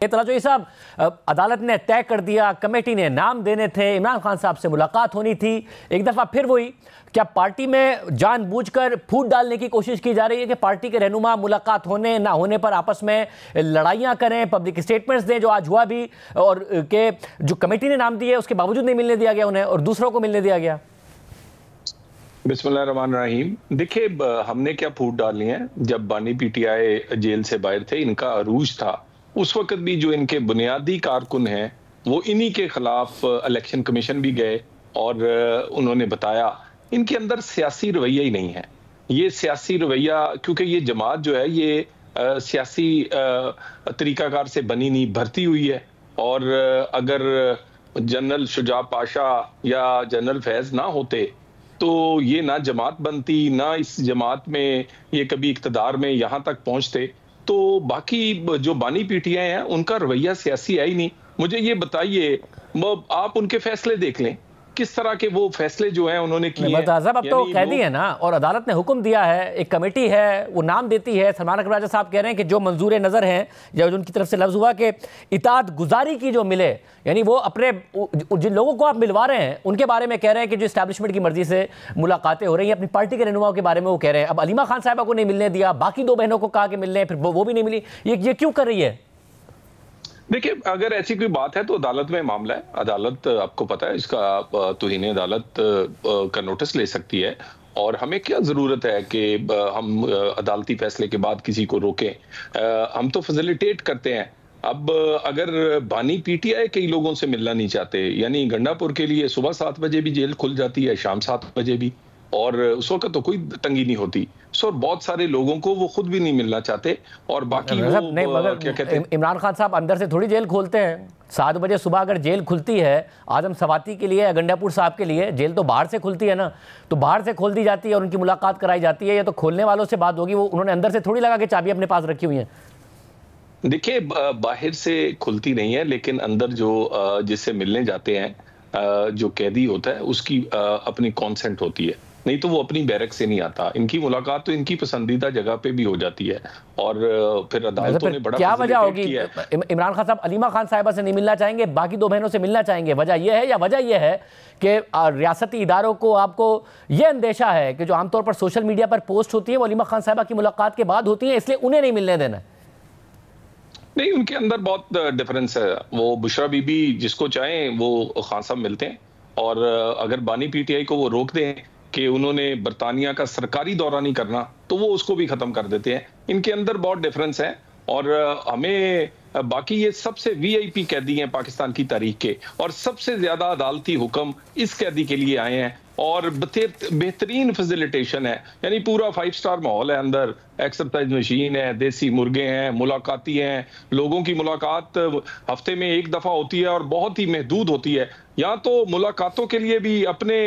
तलाजोई साहब, अदालत ने तय कर दिया, कमेटी ने नाम देने थे, इमरान खान साहब से मुलाकात होनी थी, एक दफ़ा फिर वही, क्या पार्टी में जानबूझकर फूट डालने की कोशिश की जा रही है कि पार्टी के रहनुमा मुलाकात होने ना होने पर आपस में लड़ाइयां करें, पब्लिक स्टेटमेंट्स दें, जो आज हुआ भी, और के जो कमेटी ने नाम दिए उसके बावजूद नहीं मिलने दिया गया उन्हें और दूसरों को मिलने दिया गया? बिस्मिल्लाहिर्रहमानिर्रहीम। देखिए, हमने क्या फूट डालनी है। जब बानी पीटीआई जेल से बाहर थे, इनका अरूज था, उस वक्त भी जो इनके बुनियादी कारकुन हैं वो इन्हीं के खिलाफ इलेक्शन कमीशन भी गए और उन्होंने बताया इनके अंदर सियासी रवैया ही नहीं है। ये सियासी रवैया, क्योंकि ये जमात जो है ये सियासी तरीकाकार से बनी नहीं, भर्ती हुई है। और अगर जनरल शुजा पाशा या जनरल फैज ना होते तो ये ना जमात बनती, ना इस जमात में ये कभी इक्तदार में यहाँ तक पहुंचते। तो बाकी जो बानी पीटीआई हैं उनका रवैया सियासी है ही नहीं। मुझे ये बताइए, आप उनके फैसले देख लें, किस तरह के वो फैसले जो हैं उन्होंने किए हैं। अब तो कैदी है ना, और अदालत ने हुक्म दिया है, एक कमेटी है वो नाम देती है। सलमान अकबर राजा साहब कह रहे हैं कि जो मंजूर नज़र हैं या उनकी तरफ से लफ्ज़ हुआ कि इताअत गुजारी की जो मिले, यानी वो अपने जिन लोगों को आप मिलवा रहे हैं उनके बारे में कह रहे हैं कि जो इस्टेब्लिशमेंट की मर्जी से मुलाकातें हो रही हैं, अपनी पार्टी के रहनुमाओं के बारे में वो कह रहे हैं। अब अलीमा खान साहबा को नहीं मिलने दिया, बाकी दो बहनों को कहा कि मिलने, फिर वो भी नहीं मिली। ये क्यों कर रही है? देखिए, अगर ऐसी कोई बात है तो अदालत में मामला है। अदालत, आपको पता है, इसका तौहीन अदालत का नोटिस ले सकती है और हमें क्या जरूरत है कि हम अदालती फैसले के बाद किसी को रोकें। हम तो फैसिलिटेट करते हैं। अब अगर बानी पीटीआई कई लोगों से मिलना नहीं चाहते, यानी गंडापुर के लिए सुबह 7 बजे भी जेल खुल जाती है, शाम 7 बजे भी, और उस वक्त तो कोई तंगी नहीं होती। सो बहुत सारे लोगों को वो खुद भी नहीं मिलना चाहते। और बाकी वो नहीं, मगर क्या कहते हैं, इमरान खान साहब अंदर से थोड़ी जेल खोलते हैं। 7 बजे सुबह अगर जेल खुलती है आजम सवाती के लिए या गंडापुर साहब के लिए, जेल तो बाहर से खुलती है ना, तो बाहर से खोल दी जाती है और उनकी मुलाकात कराई जाती है। या तो खोलने वालों से बात होगी, वो उन्होंने अंदर से थोड़ी लगा के चाबी अपने पास रखी हुई है। देखिए, बाहर से खुलती नहीं है, लेकिन अंदर जो जिससे मिलने जाते हैं जो कैदी होता है उसकी अपनी कॉन्सेंट होती है, नहीं तो वो अपनी बैरक से नहीं आता। इनकी मुलाकात तो इनकी पसंदीदा जगह पे भी हो जाती है और फिर अदालतों ने बड़ा क्या वजह होगी? इमरान खान साहब अलीमा खान साहिबा से नहीं मिलना चाहेंगे, बाकी दो बहनों से मिलना चाहेंगे, वजह यह है? या वजह यह है कि रियासती इदारों को आपको यह अंदेशा है कि जो आमतौर पर सोशल मीडिया पर पोस्ट होती है वो अलीमा खान साहिबा की मुलाकात के बाद होती है, इसलिए उन्हें नहीं मिलने देना? नहीं, उनके अंदर बहुत डिफरेंस है। वो बुशरा बीबी जिसको चाहें वो खान साहब मिलते हैं, और अगर बानी पीटीआई को वो रोक दें कि उन्होंने बरतानिया का सरकारी दौरा नहीं करना तो वो उसको भी खत्म कर देते हैं। इनके अंदर बहुत डिफरेंस है। और हमें बाकी ये सबसे वीआईपी कैदी हैं पाकिस्तान की तारीख के, और सबसे ज्यादा अदालती हुक्म इस कैदी के लिए आए हैं और बेहतरीन फैसिलिटेशन है। यानी पूरा 5 स्टार माहौल है, अंदर एक्सरसाइज मशीन है, देसी मुर्गे हैं, मुलाकाती हैं, लोगों की मुलाकात हफ्ते में 1 दफा होती है और बहुत ही महदूद होती है। यहाँ तो मुलाकातों के लिए भी अपने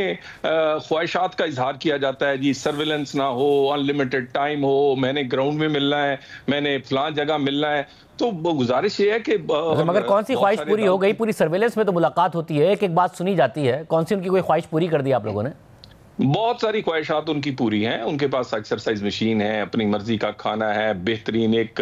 ख्वाहिशात का इजहार किया जाता है, जी सर्विलेंस ना हो, अनलिमिटेड टाइम हो, मैंने ग्राउंड में मिलना है, मैंने फलां जगह मिलना है। तो गुजारिश ये है कि मगर कौन सी ख्वाहिश पूरी हो गई? पूरी सर्वेलेंस में तो मुलाकात होती है, एक बात सुनी जाती है, कौन सी उनकी कोई ख्वाहिश पूरी कर दी आप लोगों ने? बहुत सारी ख्वाहिशात उनकी पूरी हैं। उनके पास एक्सरसाइज मशीन है, अपनी मर्जी का खाना है, बेहतरीन एक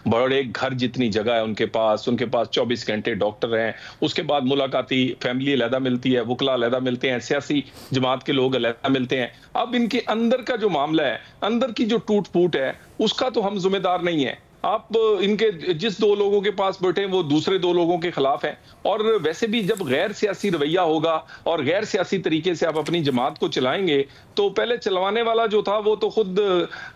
बड़े घर जितनी जगह है उनके पास 24 घंटे डॉक्टर हैं। उसके बाद मुलाकाती फैमिली अलहदा मिलती है, वकला अलहदा मिलते हैं, सियासी जमात के लोग अलहदा मिलते हैं। अब इनके अंदर का जो मामला है, अंदर की जो टूट फूट है, उसका तो हम जिम्मेदार नहीं है। आप इनके जिस 2 लोगों के पास बैठे वो दूसरे 2 लोगों के खिलाफ हैं। और वैसे भी जब गैर सियासी रवैया होगा और गैर सियासी तरीके से आप अपनी जमात को चलाएंगे, तो पहले चलवाने वाला जो था वो तो खुद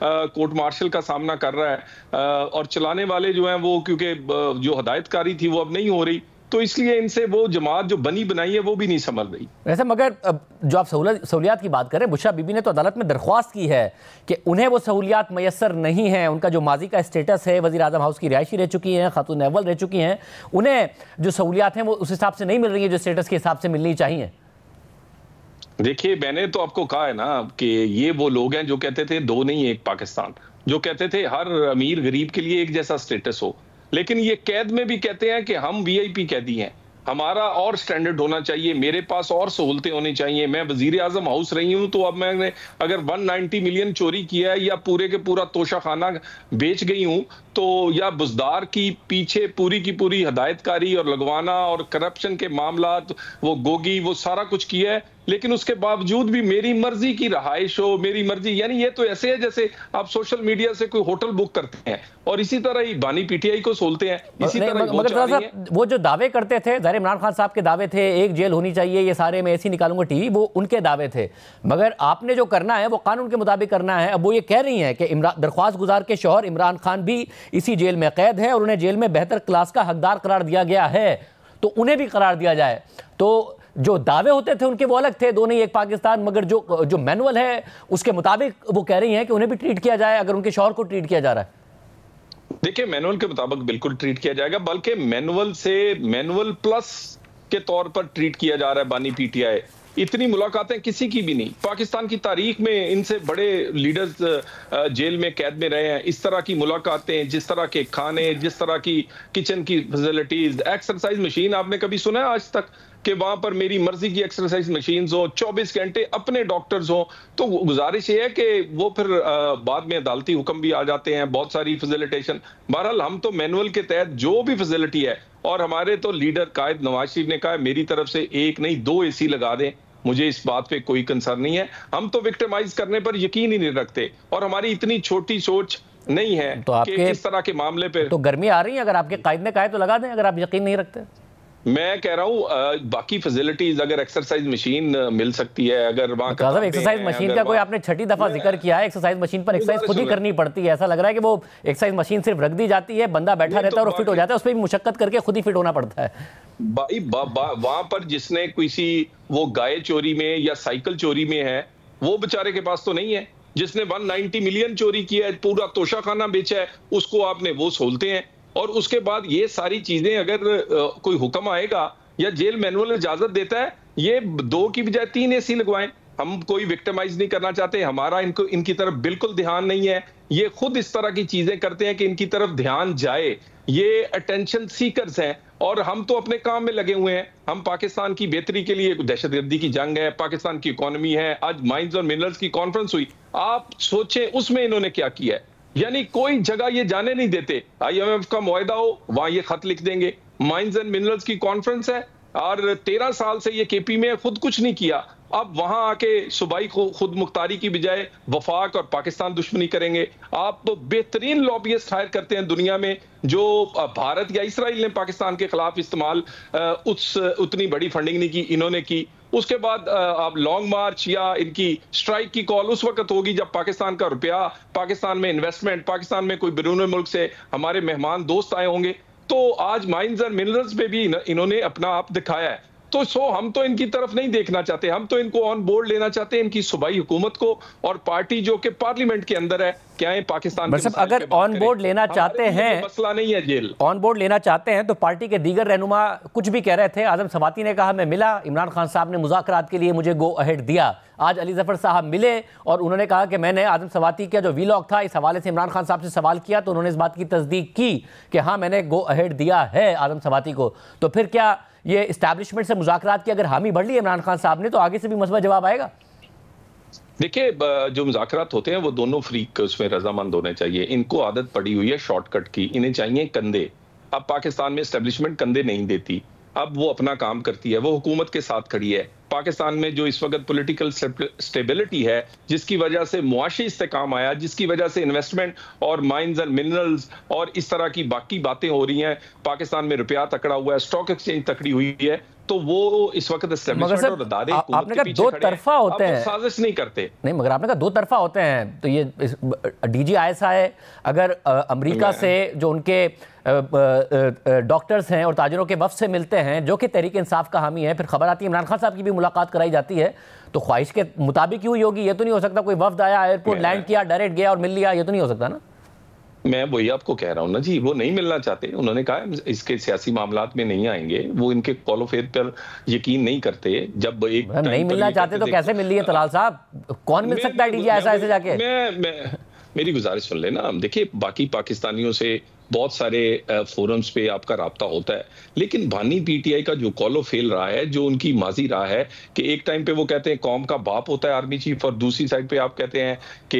कोर्ट मार्शल का सामना कर रहा है, और चलाने वाले जो हैं वो, क्योंकि जो हदायतकारी थी वो अब नहीं हो रही, तो इसलिए इनसे वो जमात जो बनी बनाई है वो भी नहीं समझ रही। वैसे मगर जो आप सहूलियात की बात करें, बुशरा बीबी ने तो अदालत में दरख्वास्त की है कि उन्हें वो सहूलियात मैसर नहीं हैं। उनका जो माजी का स्टेटस है, वज़ीर आज़म हाउस की रिहायशी रह चुकी हैं, खातून अव्वल रह चुकी हैं, उन्हें जो सहूलियात हैं वो उस हिसाब से नहीं मिल रही है जो स्टेटस के हिसाब से मिलनी चाहिए। देखिए, मैंने तो आपको कहा है ना कि ये वो लोग हैं जो कहते थे 2 नहीं 1 पाकिस्तान, जो कहते थे हर अमीर गरीब के लिए एक जैसा स्टेटस हो, लेकिन ये कैद में भी कहते हैं कि हम वीआईपी कैदी हैं। हमारा और स्टैंडर्ड होना चाहिए, मेरे पास और सहूलतें होनी चाहिए। मैं वजीर आजम हाउस रही हूं, तो अब मैंने अगर 190 मिलियन चोरी किया है या पूरे के पूरा तोशा खाना बेच गई हूं, तो या बुजदार की पीछे पूरी की पूरी हदायतकारी और लगवाना और करप्शन के मामला, वो गोगी, वो सारा कुछ किया है, लेकिन उसके बावजूद भी मेरी मर्जी की रहाइश हो, मेरी मर्जी, यानी ये तो ऐसे है जैसे आप सोशल मीडिया से कोई होटल बुक करते हैं और इसी तरह ही बानी पीटीआई को सोलते हैं, इसी तरह मगर वो जो दावे करते थे, ज़ाहिर इमरान खान साहब के दावे थे, एक जेल होनी चाहिए, ये सारे मैं ऐसी निकालूंगा टीवी, वो उनके दावे थे, मगर आपने जो करना है वो कानून के मुताबिक करना है। अब वो ये कह रही हैं कि दरख्वास्त गुजार के शौहर इमरान खान भी इसी जेल में कैद है और उन्हें जेल में बेहतर क्लास का हकदार करार दिया गया है, तो उन्हें भी करार दिया जाए। तो जो दावे होते थे उनके वो अलग थे, दो नहीं एक पाकिस्तान, मगर जो मैनुअल है उसके मुताबिक वो कह रही हैं कि उन्हें भी ट्रीट किया जाए अगर उनके शौहर को ट्रीट किया जा रहा है। देखिए, मैनुअल के मुताबिक बिल्कुल ट्रीट किया जाएगा, बल्कि मैनुअल प्लस के तौर पर ट्रीट किया जा रहा है बानी पीटीआई। इतनी मुलाकातें किसी की भी नहीं, पाकिस्तान की तारीख में इनसे बड़े लीडर्स जेल में कैद में रहे हैं। इस तरह की मुलाकातें, जिस तरह के खाने, जिस तरह की किचन की फैसिलिटीज, एक्सरसाइज मशीन, आपने कभी सुना है आज तक कि वहां पर मेरी मर्जी की एक्सरसाइज मशीन्स हो, 24 घंटे अपने डॉक्टर्स हो? तो गुजारिश ये है कि वो फिर बाद में अदालती हुक्म भी आ जाते हैं, बहुत सारी फैसिलिटेशन। बहरहाल हम तो मैनुअल के तहत जो भी फैसिलिटी है, और हमारे तो लीडर कायद नवाज शरीफ ने कहा मेरी तरफ से एक नहीं 2 AC लगा दें, मुझे इस बात पे कोई कंसर्न नहीं है। हम तो विक्टिमाइज करने पर यकीन ही नहीं रखते और हमारी इतनी छोटी सोच नहीं है तो कि इस तरह के मामले पे तो गर्मी आ रही है। अगर आपके कायद ने कहा तो लगा दें, अगर आप यकीन नहीं रखते। मैं कह रहा हूँ बाकी फैसिलिटीज, अगर एक्सरसाइज मशीन मिल सकती है, अगर वहाँ एक्सरसाइज मशीन का कोई आपने छठी दफा जिक्र किया है। एक्सरसाइज मशीन पर एक्सरसाइज खुद ही करनी पड़ती है, ऐसा लग रहा है कि वो एक्सरसाइज मशीन सिर्फ रख दी जाती है, बंदा बैठा रहता है और फिट हो जाता है, उस पर भी मुशक्कत करके खुद ही फिट होना पड़ता है। भाई वहां पर जिसने किसी वो गाय चोरी में या साइकिल चोरी में है, वो बेचारे के पास तो नहीं है। जिसने 190 मिलियन चोरी किया है, पूरा तोशाखाना बेचा है, उसको आपने वो सोलते हैं। और उसके बाद ये सारी चीजें, अगर कोई हुक्म आएगा या जेल मैनुअल इजाजत देता है, ये 2 की बजाय 3 AC लगवाएं। हम कोई विक्टिमाइज नहीं करना चाहते, हमारा इनकी तरफ बिल्कुल ध्यान नहीं है। ये खुद इस तरह की चीजें करते हैं कि इनकी तरफ ध्यान जाए। ये अटेंशन सीकर्स हैं और हम तो अपने काम में लगे हुए हैं। हम पाकिस्तान की बेहतरी के लिए, दहशतगर्दी की जंग है, पाकिस्तान की इकोनॉमी है, आज माइंस और मिनरल्स की कॉन्फ्रेंस हुई, आप सोचें उसमें इन्होंने क्या किया है। यानी कोई जगह ये जाने नहीं देते। IMF का मुआहदा हो, वहां ये खत लिख देंगे। माइंस एंड मिनरल्स की कॉन्फ्रेंस है और 13 साल से ये KP में खुद कुछ नहीं किया। अब वहां आके सूबाई को खुद मुख्तारी की बजाय वफाक और पाकिस्तान दुश्मनी करेंगे। आप तो बेहतरीन लॉबियस्ट हायर करते हैं दुनिया में, जो भारत या इसराइल ने पाकिस्तान के खिलाफ इस्तेमाल उतनी बड़ी फंडिंग नहीं की, इन्होंने की। उसके बाद आप लॉन्ग मार्च या इनकी स्ट्राइक की कॉल उस वक्त होगी जब पाकिस्तान का रुपया, पाकिस्तान में इन्वेस्टमेंट, पाकिस्तान में कोई बैरून मुल्क से हमारे मेहमान दोस्त आए होंगे। तो आज माइंस और मिनरल्स पे भी इन्होंने अपना आप दिखाया है। तो हम तो इनकी तरफ नहीं देखना चाहते, हम तो इनको ऑन बोर्ड लेना चाहते हैं, इनकी सूबाई हुकूमत को और पार्टी जो कि पार्लियामेंट के अंदर है। क्या है पाकिस्तान अगर ऑन बोर्ड लेना चाहते हैं, मसला नहीं है जेल, ऑन बोर्ड लेना चाहते हैं तो पार्टी के दीगर रहनुमा कुछ भी कह रहे थे। आजम सवाती ने कहा मैं मिला, इमरान खान साहब ने मुज़ाकरात के लिए मुझे गो अहेड दिया। आज अली जफर साहब मिले और उन्होंने कहा कि मैंने आजम सवाती का जो वीलॉग था इस हवाले से इमरान खान साहब से सवाल किया तो उन्होंने इस बात की तस्दीक की कि हाँ मैंने गो अहेड दिया है आजम सवाती को। तो फिर क्या ये इस्टेब्लिशमेंट से मुज़ाकरात की अगर हामी बढ़ ली इमरान खान साहब ने, तो आगे से भी मसबा जवाब आएगा? देखिए, जो मुज़ाकरात होते हैं वो दोनों फ्रीक उसमें रजामंद होने चाहिए। इनको आदत पड़ी हुई है शॉर्टकट की, इन्हें चाहिए कंधे। अब पाकिस्तान में इस्टेब्लिशमेंट कंधे नहीं देती, अब वो अपना काम करती है, वो हुकूमत के साथ खड़ी है। पाकिस्तान में जो इस वक्त पॉलिटिकल स्टेबिलिटी है, जिसकी वजह से मुआशी इस्तेकाम आया, जिसकी वजह से इन्वेस्टमेंट और माइंस एंड मिनरल्स और इस तरह की बाकी बातें हो रही हैं, पाकिस्तान में रुपया तकड़ा हुआ है, स्टॉक एक्सचेंज तकड़ी हुई है, तो वो इस वक्त एस्टेब्लिशमेंट और अदारे आपने कहा दो तरफा होते हैं, साजिश नहीं करते। नहीं, मगर आपने कहा दो तरफा होते हैं। तो ये DG ISI अगर अमेरिका से जो उनके डॉक्टर्स हैं और ताजिरों के वफ्द से मिलते हैं जो कि तहरीक इंसाफ का हामी है, फिर खबर आती है इमरान खान साहब की भी मुलाकात कराई जाती है, तो ख्वाहिश के मुताबिक ही हुई होगी। ये तो नहीं हो सकता कोई वफ्द आया, एयरपोर्ट लैंड किया, डायरेक्ट गया और मिल लिया, ये तो नहीं हो सकता ना। मैं वही आपको कह रहा हूँ ना जी, वो नहीं मिलना चाहते। उन्होंने कहा इसके सियासी मामलात में नहीं आएंगे, वो इनके कॉलोफेर पर यकीन नहीं करते। जब एक नहीं मिलना चाहते तो कैसे मिल रही है तलाल साहब? कौन मिल सकता है DG ISI से जाके? मेरी गुजारिश सुन लेना। देखिए, बाकी पाकिस्तानियों से बहुत सारे फोरम्स पे आपका राब्ता होता है, लेकिन बानी पीटीआई का जो कॉलो फेल रहा है, जो उनकी माजी रहा है कि एक टाइम पे वो कहते हैं कौम का बाप होता है आर्मी चीफ, और दूसरी साइड पे आप कहते हैं कि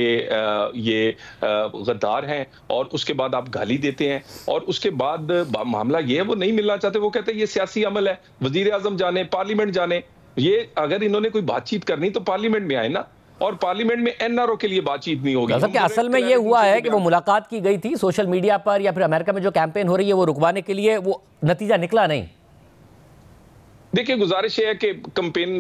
ये गद्दार हैं, और उसके बाद आप गाली देते हैं, और उसके बाद मामला ये है वो नहीं मिलना चाहते, वो कहते हैं ये सियासी अमल है, वजीर आजम जाने, पार्लियामेंट जाने। ये अगर इन्होंने कोई बातचीत करनी तो पार्लियामेंट में आए ना, और पार्लियामेंट में एनआरओ के लिए बातचीत नहीं होगी। कि असल में ये हुआ है कि वो मुलाकात की गई थी सोशल मीडिया पर या फिर अमेरिका में जो कैंपेन हो रही है वो रुकवाने के लिए, वो नतीजा निकला नहीं। देखिए, गुजारिश है कि कैंपेन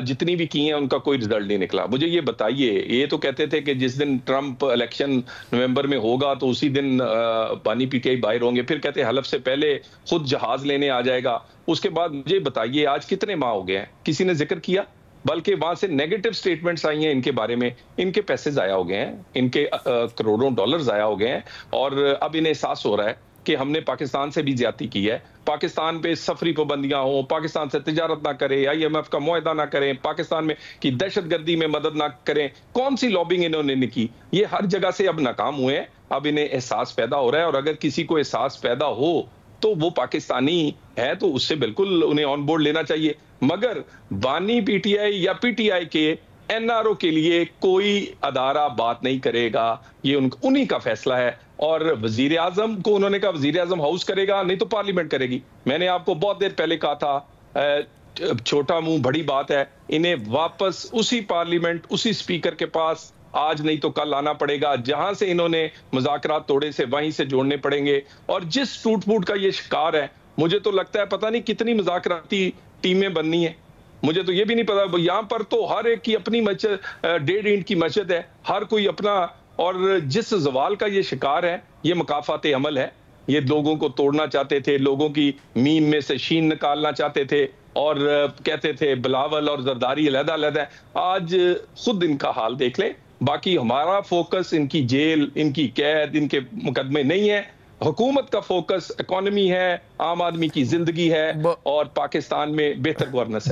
जितनी भी की हैं उनका कोई रिजल्ट नहीं निकला। मुझे ये बताइए, ये तो कहते थे कि जिस दिन ट्रंप इलेक्शन नवंबर में होगा तो उसी दिन बानी पीटीआई बाहर होंगे, फिर कहते हैं हलफ से पहले खुद जहाज लेने आ जाएगा। उसके बाद मुझे बताइए आज कितने माह हो गए हैं, किसी ने जिक्र किया? बल्कि वहां से नेगेटिव स्टेटमेंट्स आई हैं इनके बारे में, इनके पैसे जाया हो गए हैं, इनके करोड़ों डॉलर जाया हो गए हैं, और अब इन्हें एहसास हो रहा है कि हमने पाकिस्तान से भी ज्यादती की है। पाकिस्तान पे सफरी पाबंदियां हो, पाकिस्तान से तिजारत ना करें, IMF का मुआहदा ना करें, पाकिस्तान में की दहशतगर्दी में मदद ना करें, कौन सी लॉबिंग इन्होंने नहीं की? ये हर जगह से अब नाकाम हुए हैं। अब इन्हें एहसास पैदा हो रहा है, और अगर किसी को एहसास पैदा हो तो वो पाकिस्तानी है, तो उससे बिल्कुल उन्हें ऑन बोर्ड लेना चाहिए। मगर बानी पीटीआई या पीटीआई के एनआरओ के लिए कोई अदारा बात नहीं करेगा, ये उन्हीं का फैसला है। और वजीर आजम को उन्होंने कहा वजीर आजम हाउस करेगा, नहीं तो पार्लियामेंट करेगी। मैंने आपको बहुत देर पहले कहा था, छोटा मुंह बड़ी बात है, इन्हें वापस उसी पार्लियामेंट, उसी स्पीकर के पास आज नहीं तो कल आना पड़ेगा, जहां से इन्होंने मुज़ाकरात तोड़े से वहीं से जोड़ने पड़ेंगे। और जिस टूट फूट का ये शिकार है, मुझे तो लगता है पता नहीं कितनी मुज़ाकराती टीमें बननी है, मुझे तो ये भी नहीं पता। यहाँ पर तो हर एक की अपनी मस्जिद, 1.5 इंच की मस्जिद है, हर कोई अपना, और जिस जवाल का ये शिकार है ये मकाफात अमल है। ये लोगों को तोड़ना चाहते थे, लोगों की मीम में से शीन निकालना चाहते थे, और कहते थे बिलावल और जरदारी अलग-अलग है। आज खुद इनका हाल देख लें। बाकी हमारा फोकस इनकी जेल, इनकी कैद, इनके मुकदमे नहीं है। हुकूमत का फोकस इकोनॉमी है, आम आदमी की जिंदगी है, और पाकिस्तान में बेहतर गवर्नेंस है।